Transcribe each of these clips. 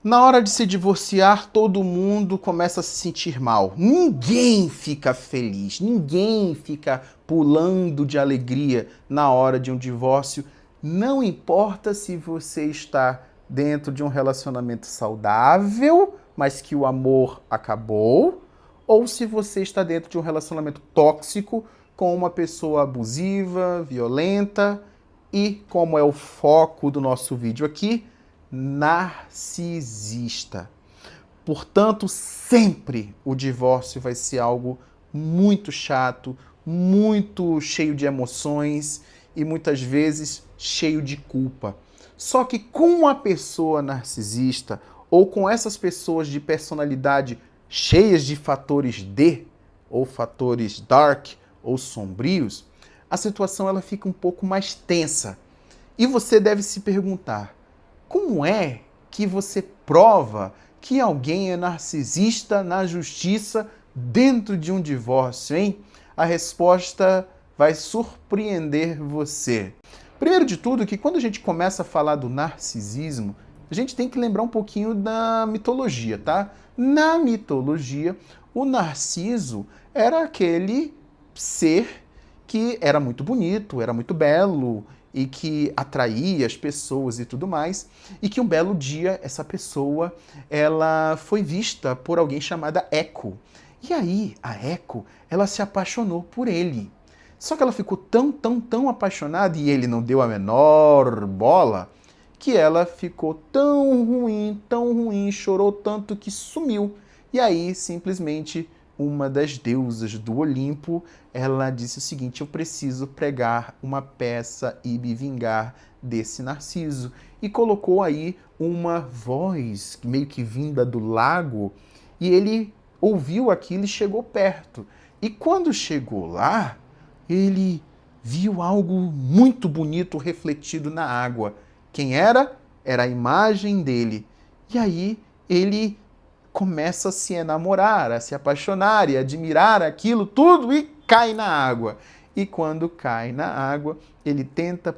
Na hora de se divorciar, todo mundo começa a se sentir mal. Ninguém fica feliz, ninguém fica pulando de alegria na hora de um divórcio. Não importa se você está dentro de um relacionamento saudável, mas que o amor acabou, ou se você está dentro de um relacionamento tóxico com uma pessoa abusiva, violenta e, como é o foco do nosso vídeo aqui, narcisista. Portanto, sempre o divórcio vai ser algo muito chato, muito cheio de emoções e muitas vezes cheio de culpa. Só que com a pessoa narcisista ou com essas pessoas de personalidade cheias de fatores D ou fatores dark ou sombrios, a situação ela fica um pouco mais tensa. E você deve se perguntar: como é que você prova que alguém é narcisista na justiça dentro de um divórcio, hein? A resposta vai surpreender você. Primeiro de tudo, que quando a gente começa a falar do narcisismo, a gente tem que lembrar um pouquinho da mitologia, tá? Na mitologia, o Narciso era aquele ser que era muito bonito, era muito belo, e que atraía as pessoas e tudo mais, e que um belo dia essa pessoa ela foi vista por alguém chamada Eco. E aí a Eco ela se apaixonou por ele. Só que ela ficou tão apaixonada e ele não deu a menor bola, que ela ficou tão ruim, chorou tanto que sumiu. E aí simplesmente uma das deusas do Olimpo, ela disse o seguinte: eu preciso pregar uma peça e me vingar desse Narciso. E colocou aí uma voz meio que vinda do lago, e ele ouviu aquilo e chegou perto. E quando chegou lá, ele viu algo muito bonito refletido na água. Quem era? Era a imagem dele. E aí ele começa a se enamorar, a se apaixonar e admirar aquilo tudo e cai na água. E quando cai na água, ele tenta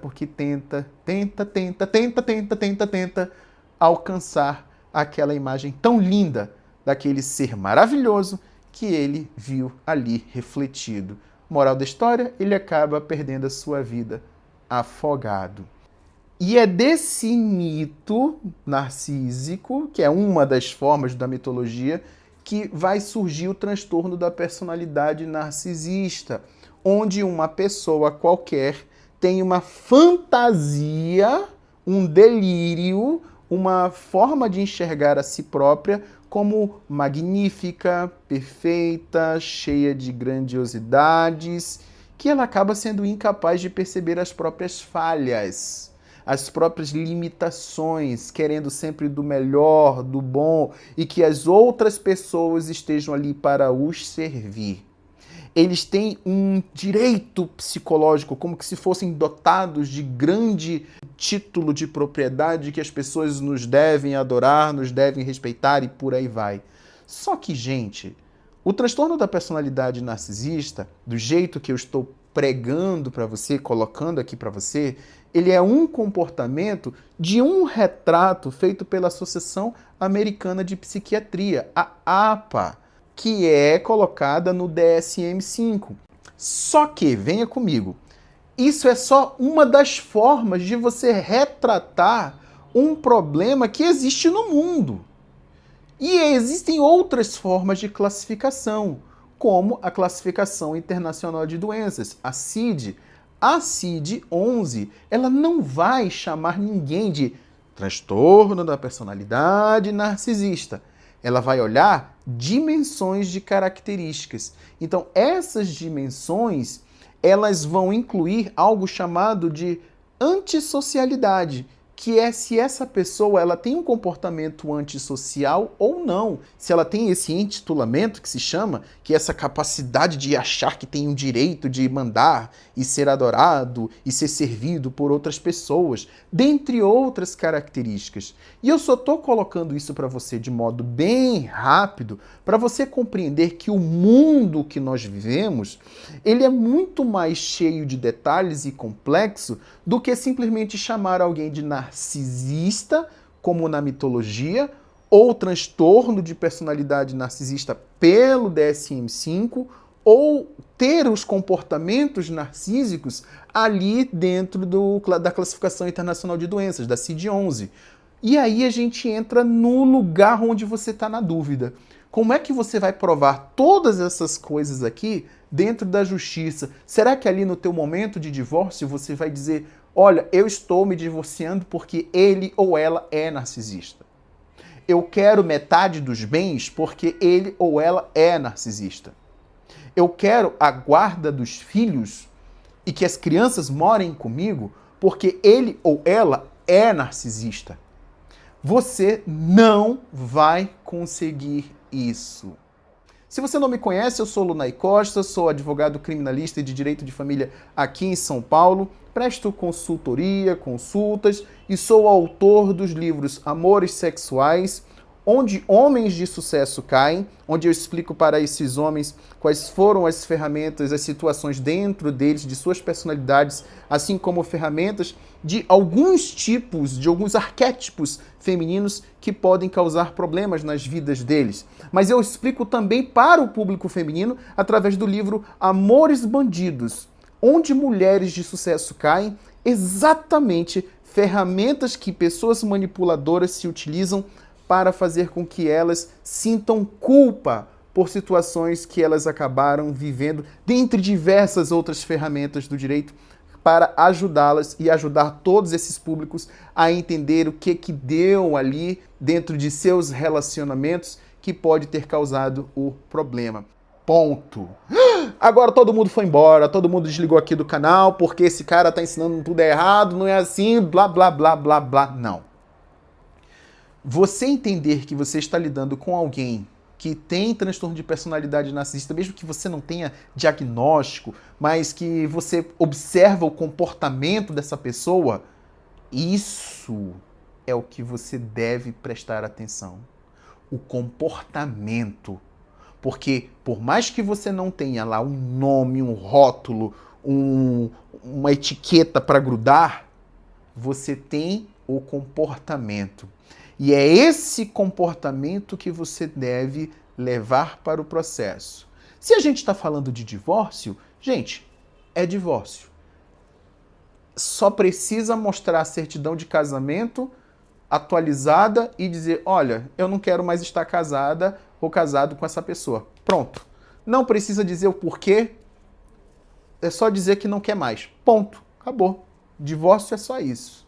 alcançar aquela imagem tão linda daquele ser maravilhoso que ele viu ali refletido. Moral da história, ele acaba perdendo a sua vida afogado. E é desse mito narcísico, que é uma das formas da mitologia, que vai surgir o transtorno da personalidade narcisista, onde uma pessoa qualquer tem uma fantasia, um delírio, uma forma de enxergar a si própria como magnífica, perfeita, cheia de grandiosidades, que ela acaba sendo incapaz de perceber as próprias falhas, as próprias limitações, querendo sempre do melhor, do bom, e que as outras pessoas estejam ali para os servir. Eles têm um direito psicológico, como que se fossem dotados de grande título de propriedade que as pessoas nos devem adorar, nos devem respeitar e por aí vai. Só que, gente, o transtorno da personalidade narcisista, do jeito que eu estou pregando para você, colocando aqui para você, ele é um comportamento de um retrato feito pela Associação Americana de Psiquiatria, a APA, que é colocada no DSM-5. Só que, venha comigo, isso é só uma das formas de você retratar um problema que existe no mundo. E existem outras formas de classificação, como a Classificação Internacional de Doenças, a CID. A CID-11, ela não vai chamar ninguém de transtorno da personalidade narcisista. Ela vai olhar dimensões de características. Então, essas dimensões, elas vão incluir algo chamado de antissocialidade, que é se essa pessoa ela tem um comportamento antissocial ou não. Se ela tem esse intitulamento que se chama, que é essa capacidade de achar que tem um direito de mandar e ser adorado e ser servido por outras pessoas, dentre outras características. E eu só estou colocando isso para você de modo bem rápido, para você compreender que o mundo que nós vivemos, ele é muito mais cheio de detalhes e complexo do que simplesmente chamar alguém de narcisista, como na mitologia, ou transtorno de personalidade narcisista pelo DSM-5, ou ter os comportamentos narcísicos ali dentro da Classificação Internacional de Doenças, da CID-11. E aí a gente entra no lugar onde você está na dúvida. Como é que você vai provar todas essas coisas aqui dentro da justiça? Será que ali no teu momento de divórcio você vai dizer, olha, eu estou me divorciando porque ele ou ela é narcisista. Eu quero metade dos bens porque ele ou ela é narcisista. Eu quero a guarda dos filhos e que as crianças morem comigo porque ele ou ela é narcisista. Você não vai conseguir isso. Se você não me conhece, eu sou Lunay Costa, sou advogado criminalista e de direito de família aqui em São Paulo, presto consultoria, consultas e sou autor dos livros Amores Sexuais, Onde Homens de Sucesso Caem, onde eu explico para esses homens quais foram as ferramentas, as situações dentro deles, de suas personalidades, assim como ferramentas de alguns tipos, de alguns arquétipos femininos que podem causar problemas nas vidas deles. Mas eu explico também para o público feminino através do livro Amores Bandidos, onde mulheres de sucesso caem, exatamente ferramentas que pessoas manipuladoras se utilizam para fazer com que elas sintam culpa por situações que elas acabaram vivendo, dentre diversas outras ferramentas do direito, para ajudá-las e ajudar todos esses públicos a entender o que deu ali dentro de seus relacionamentos que pode ter causado o problema. Ponto. Agora todo mundo foi embora, todo mundo desligou aqui do canal porque esse cara tá ensinando tudo errado, não é assim, blá, blá, blá, blá, blá. Não. Você entender que você está lidando com alguém que tem transtorno de personalidade narcisista, mesmo que você não tenha diagnóstico, mas que você observa o comportamento dessa pessoa, isso é o que você deve prestar atenção. O comportamento. Porque por mais que você não tenha lá um nome, um rótulo, uma etiqueta para grudar, você tem o comportamento. E é esse comportamento que você deve levar para o processo. Se a gente está falando de divórcio, gente, é divórcio. Só precisa mostrar a certidão de casamento atualizada e dizer, olha, eu não quero mais estar casada ou casado com essa pessoa. Pronto. Não precisa dizer o porquê, é só dizer que não quer mais. Ponto. Acabou. Divórcio é só isso.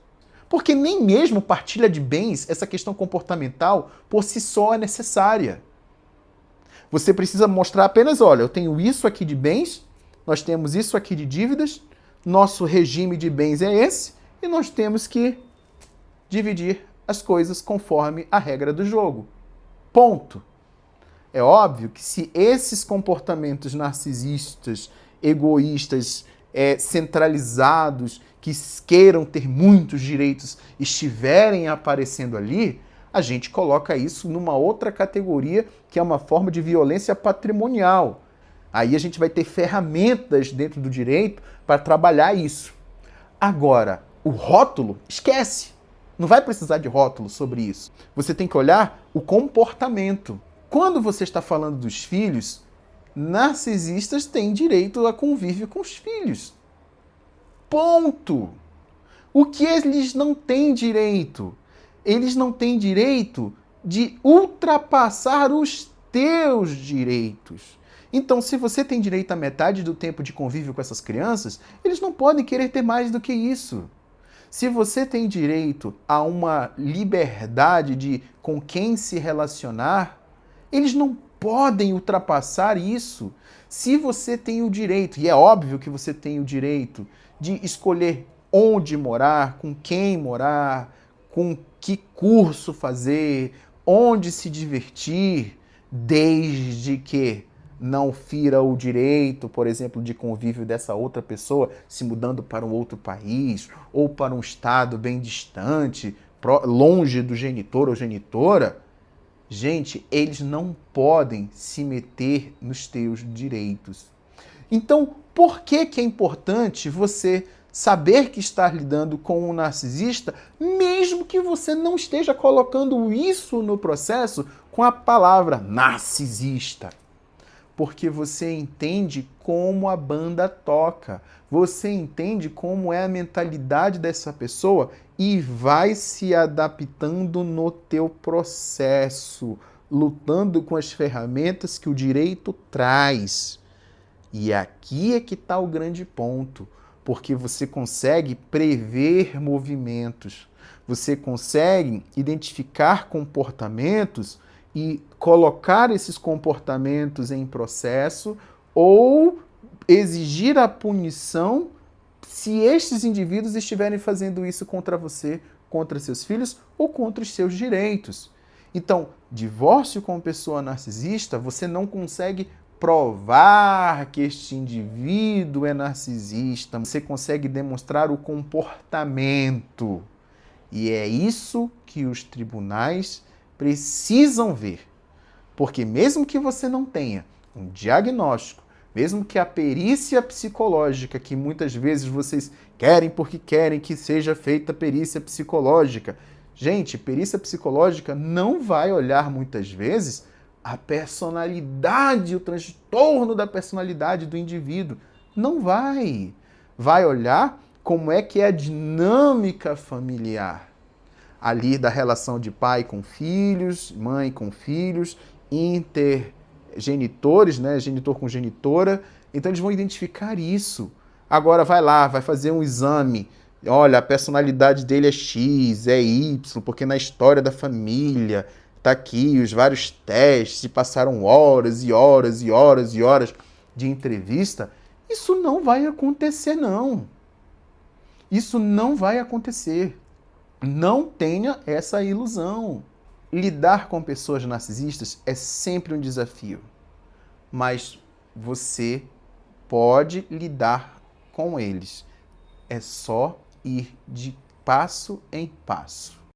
Porque nem mesmo partilha de bens, essa questão comportamental, por si só é necessária. Você precisa mostrar apenas, olha, eu tenho isso aqui de bens, nós temos isso aqui de dívidas, nosso regime de bens é esse, e nós temos que dividir as coisas conforme a regra do jogo. Ponto. É óbvio que se esses comportamentos narcisistas, egoístas, centralizados, que queiram ter muitos direitos, estiverem aparecendo ali, a gente coloca isso numa outra categoria, que é uma forma de violência patrimonial. Aí a gente vai ter ferramentas dentro do direito para trabalhar isso. Agora, o rótulo, esquece. Não vai precisar de rótulo sobre isso. Você tem que olhar o comportamento. Quando você está falando dos filhos, narcisistas têm direito a convívio com os filhos. Ponto. O que eles não têm direito? Eles não têm direito de ultrapassar os teus direitos. Então, se você tem direito a metade do tempo de convívio com essas crianças, eles não podem querer ter mais do que isso. Se você tem direito a uma liberdade de com quem se relacionar, eles não podem ultrapassar isso. Se você tem o direito, e é óbvio que você tem o direito de escolher onde morar, com quem morar, com que curso fazer, onde se divertir, desde que não fira o direito, por exemplo, de convívio dessa outra pessoa se mudando para um outro país ou para um estado bem distante, longe do genitor ou genitora. Gente, eles não podem se meter nos teus direitos. Então, por que é importante você saber que está lidando com um narcisista, mesmo que você não esteja colocando isso no processo com a palavra narcisista. Porque você entende como a banda toca, você entende como é a mentalidade dessa pessoa e vai se adaptando no teu processo, lutando com as ferramentas que o direito traz. E aqui é que está o grande ponto, porque você consegue prever movimentos, você consegue identificar comportamentos e colocar esses comportamentos em processo ou exigir a punição se estes indivíduos estiverem fazendo isso contra você, contra seus filhos ou contra os seus direitos. Então, divórcio com pessoa narcisista, você não consegue provar que este indivíduo é narcisista, você consegue demonstrar o comportamento. E é isso que os tribunais precisam ver. Porque mesmo que você não tenha um diagnóstico, mesmo que a perícia psicológica, que muitas vezes vocês querem porque querem que seja feita perícia psicológica. Gente, perícia psicológica não vai olhar muitas vezes a personalidade, o transtorno da personalidade do indivíduo. Não vai. Vai olhar como é que é a dinâmica familiar. Ali da relação de pai com filhos, mãe com filhos, intergenitores, né? Genitor com genitora. Então eles vão identificar isso. Agora vai lá, vai fazer um exame. Olha, a personalidade dele é X, é Y, porque na história da família tá aqui os vários testes, e passaram horas e horas e horas e horas de entrevista. Isso não vai acontecer, não. Isso não vai acontecer. Não tenha essa ilusão. Lidar com pessoas narcisistas é sempre um desafio, mas você pode lidar com eles. É só ir de passo em passo.